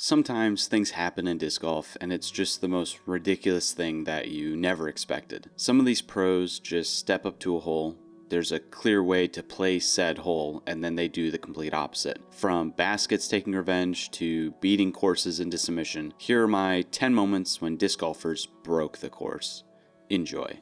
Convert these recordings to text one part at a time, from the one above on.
Sometimes things happen in disc golf and it's just the most ridiculous thing that you never expected. Some of these pros just step up to a hole, there's a clear way to play said hole, and then they do the complete opposite. From baskets taking revenge to beating courses into submission, here are my 10 moments when disc golfers broke the course. Enjoy.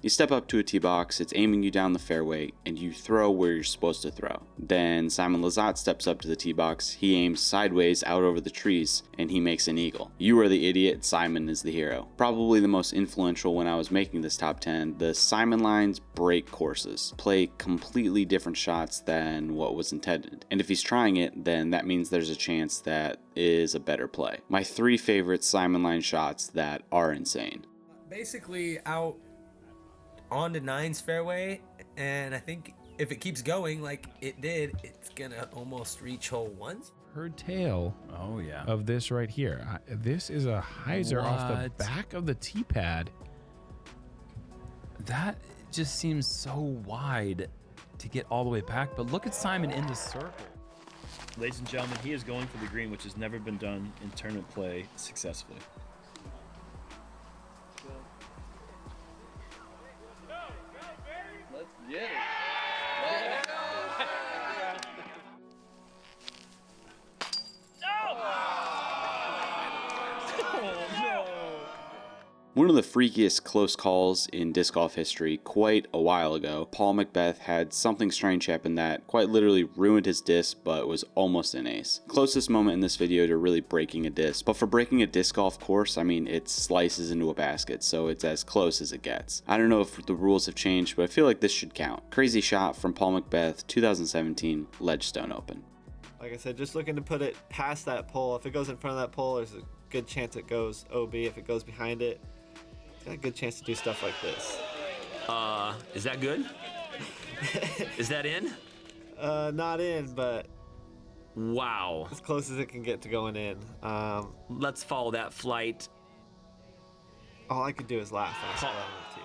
You step up to a tee box, it's aiming you down the fairway, and you throw where you're supposed to throw. Then Simon Lizotte steps up to the tee box, he aims sideways out over the trees, and he makes an eagle. You are the idiot, Simon is the hero. Probably the most influential when I was making this top 10, the Simon Lines break courses. Play completely different shots than what was intended. And if he's trying it, then that means there's a chance that is a better play. My 3 favorite Simon Line shots that are insane. Basically out onto 9's fairway, and I think if it keeps going like it did, it's gonna almost reach hole 1. Her tail of this right here. This is a hyzer off the back of the tee pad. That just seems so wide to get all the way back, but look at Simon in the circle. Ladies and gentlemen, he is going for the green, which has never been done in tournament play successfully. One of the freakiest close calls in disc golf history quite a while ago, Paul McBeth had something strange happen that quite literally ruined his disc but was almost an ace. Closest moment in this video to really breaking a disc, but for breaking a disc golf course, I mean it slices into a basket, so it's as close as it gets. I don't know if the rules have changed, but I feel like this should count. Crazy shot from Paul McBeth, 2017 Ledgestone Open. Like I said, just looking to put it past that pole. If it goes in front of that pole, there's a good chance it goes OB. If it goes behind it, got a good chance to do stuff like this. Is that good? Is that in? Not in, but wow, as close as it can get to going in. Let's follow that flight. All I could do is laugh when I saw that on the tee.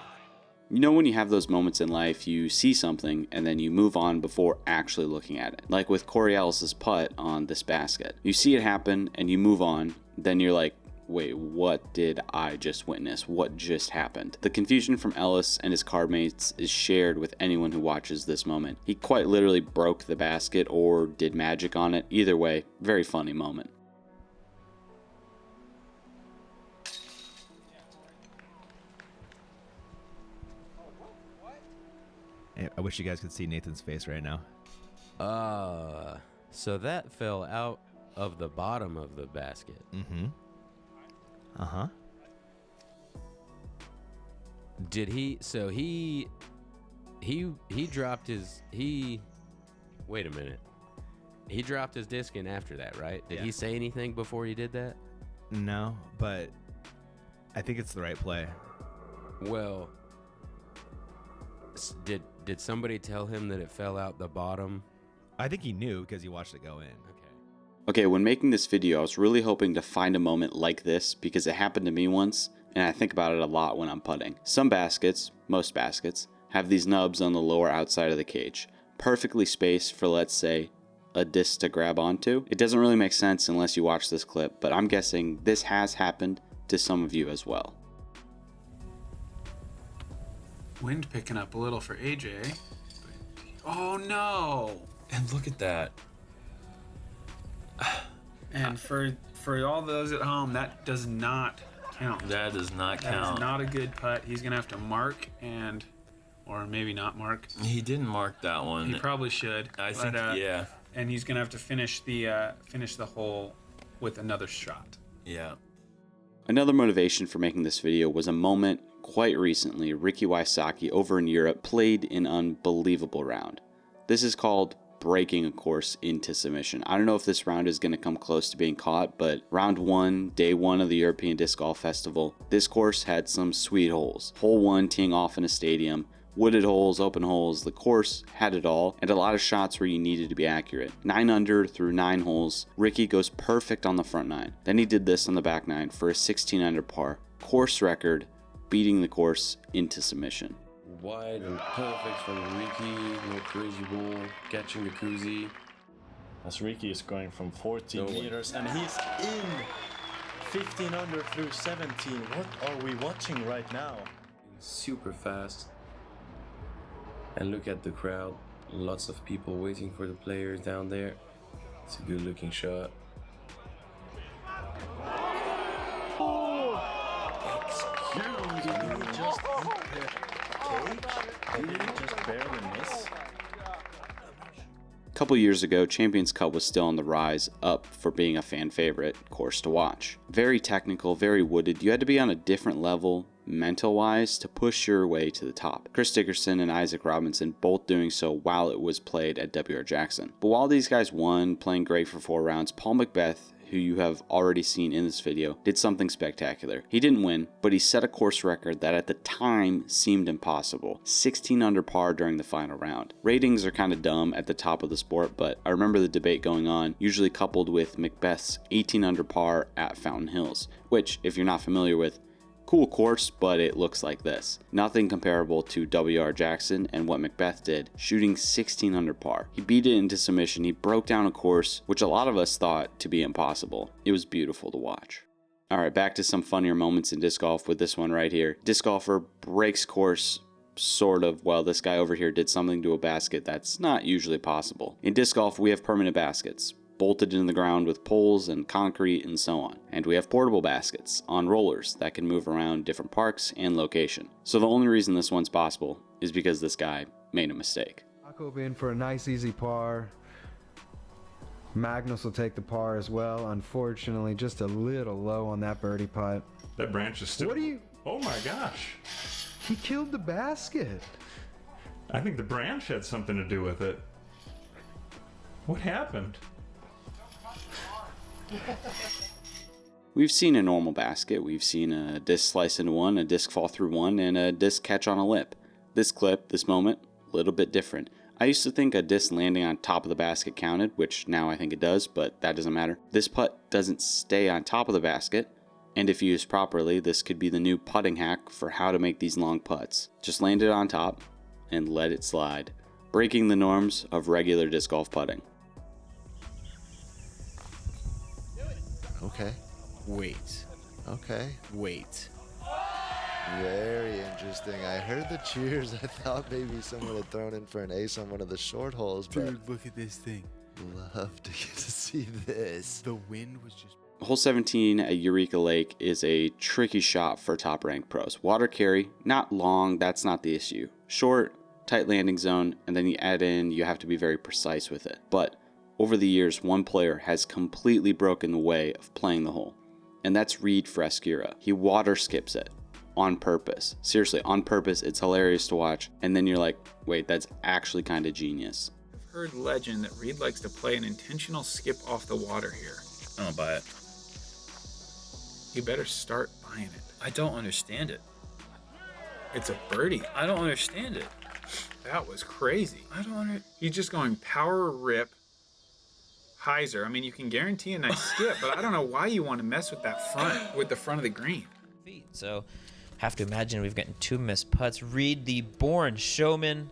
You know when you have those moments in life, you see something and then you move on before actually looking at it. Like with Corey Ellis's putt on this basket. You see it happen and you move on, then you're like, wait, what did I just witness? What just happened? The confusion from Ellis and his cardmates is shared with anyone who watches this moment. He quite literally broke the basket or did magic on it. Either way, very funny moment. I wish you guys could see Nathan's face right now. So that fell out of the bottom of the basket. Mm-hmm. Uh-huh. Did he, so he dropped his, wait a minute. He dropped his disc in after that, right? Did he say anything before he did that? No, but I think it's the right play. Well, did somebody tell him that it fell out the bottom? I think he knew because he watched it go in. Okay, when making this video, I was really hoping to find a moment like this because it happened to me once, and I think about it a lot when I'm putting. Some baskets, most baskets, have these nubs on the lower outside of the cage, perfectly spaced for, let's say, a disc to grab onto. It doesn't really make sense unless you watch this clip, but I'm guessing this has happened to some of you as well. Wind picking up a little for AJ. Oh no! And look at that. And for all those at home, that does not count. That does not count. That is not a good putt. He's gonna have to mark or maybe not mark. He didn't mark that one. He probably should. I think, yeah. And he's gonna have to finish the hole with another shot. Yeah. Another motivation for making this video was a moment quite recently. Ricky Wysocki over in Europe played an unbelievable round. This is called breaking a course into submission. I don't know if this round is going to come close to being caught, but round 1, day 1 of the European Disc Golf Festival, this course had some sweet holes. Hole 1 teeing off in a stadium, wooded holes, open holes, the course had it all, and a lot of shots where you needed to be accurate. 9 under through 9 holes, Ricky goes perfect on the front 9. Then he did this on the back 9 for a 16 under par. Course record, beating the course into submission. Wide and perfect from Ricky, no crazy roll, catching the koozie. As Ricky is going from 14 meters and he's in 15 under through 17. What are we watching right now? Super fast. And look at the crowd. Lots of people waiting for the players down there. It's a good looking shot. Excuse me, did he just hit the cage? Did he just barely miss? A couple years ago, Champions Cup was still on the rise up for being a fan favorite course to watch. Very technical, very wooded. You had to be on a different level mental-wise to push your way to the top. Chris Dickerson and Isaac Robinson both doing so while it was played at WR Jackson. But while these guys won, playing great for 4 rounds, Paul McBeth, who you have already seen in this video, did something spectacular. He didn't win, but he set a course record that at the time seemed impossible. 16 under par during the final round. Ratings are kind of dumb at the top of the sport, but I remember the debate going on, usually coupled with McBeth's 18 under par at Fountain Hills, which, if you're not familiar with, cool course, but it looks like this. Nothing comparable to WR Jackson and what McBeth did, shooting 16 under par. He beat it into submission. He broke down a course which a lot of us thought to be impossible. It was beautiful to watch. Alright, back to some funnier moments in disc golf with this one right here. Disc golfer breaks course, sort of, while this guy over here did something to a basket that's not usually possible. In disc golf, we have permanent baskets, bolted into the ground with poles and concrete and so on. And we have portable baskets on rollers that can move around different parks and location. So the only reason this one's possible is because this guy made a mistake. Jakob in for a nice easy par. Magnus will take the par as well. Unfortunately, just a little low on that birdie putt. That branch is still... What are you... Oh my gosh. He killed the basket. I think the branch had something to do with it. What happened? We've seen a normal basket. We've seen a disc slice into one, a disc fall through one, and a disc catch on a lip. This clip, this moment, a little bit different. I used to think a disc landing on top of the basket counted, which now I think it does, but that doesn't matter. This putt doesn't stay on top of the basket, and if used properly, this could be the new putting hack for how to make these long putts. Just land it on top and let it slide, breaking the norms of regular disc golf putting. Okay. Wait. Okay. Wait. Very interesting. I heard the cheers. I thought maybe someone had thrown in for an ace on one of the short holes, but Dude, look at this thing. love to get to see this. The wind was just... Hole 17 at Eureka Lake is a tricky shot for top-ranked pros. Water carry, not long, that's not the issue. Short, tight landing zone, and then you add in, you have to be very precise with it. But over the years, one player has completely broken the way of playing the hole, and that's Reed Frescura. He water skips it on purpose. Seriously, on purpose. It's hilarious to watch, and then you're like, wait, that's actually kind of genius. I've heard legend that Reed likes to play an intentional skip off the water here. I don't buy it. You better start buying it. I don't understand it. It's a birdie. I don't understand it. That was crazy. I don't understand. He's just going power rip. Hyzer. I mean, you can guarantee a nice skip, but I don't know why you want to mess with that front, with the front of the green. So, have to imagine we've gotten 2 missed putts. Reed, the born showman,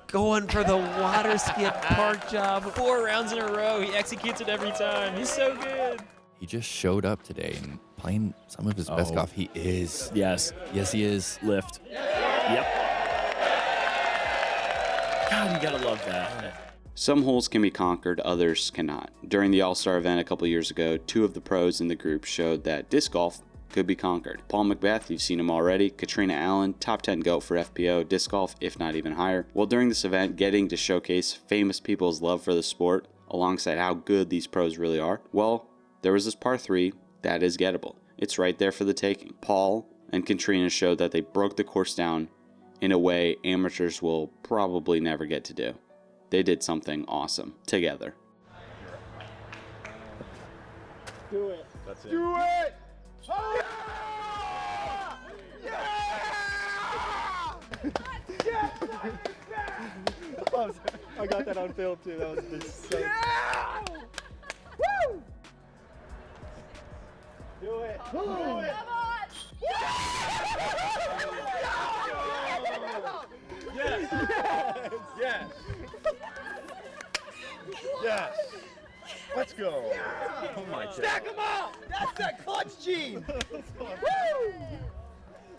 going for the water skip park job. 4 rounds in a row. He executes it every time. He's so good. He just showed up today and playing some of his best golf. He is. Yes. Yes, he is. Lift. Yep. God, you gotta love that. Some holes can be conquered, others cannot. During the All-Star event a couple years ago, 2 of the pros in the group showed that disc golf could be conquered. Paul McBeth, you've seen him already. Katrina Allen, top 10 GOAT for FPO, disc golf, if not even higher. Well, during this event, getting to showcase famous people's love for the sport, alongside how good these pros really are, well, there was this par 3 that is gettable. It's right there for the taking. Paul and Katrina showed that they broke the course down in a way amateurs will probably never get to do. They did something awesome together. Do it. That's it. Do it! Oh, yeah! I got that on film too. That was just so. Yeah! Woo! Do it. Do it. Come on! Yes. Yes. Yes. Let's go. Oh my God. Stack them up. That's that clutch gene. Woo!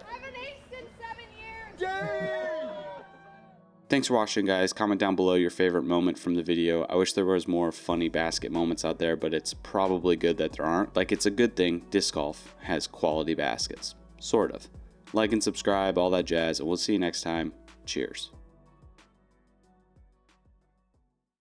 Haven't aced in 7 years. Dang! Thanks for watching, guys. Comment down below your favorite moment from the video. I wish there was more funny basket moments out there, but it's probably good that there aren't. Like, it's a good thing disc golf has quality baskets. Sort of. Like and subscribe, all that jazz, and we'll see you next time. Cheers.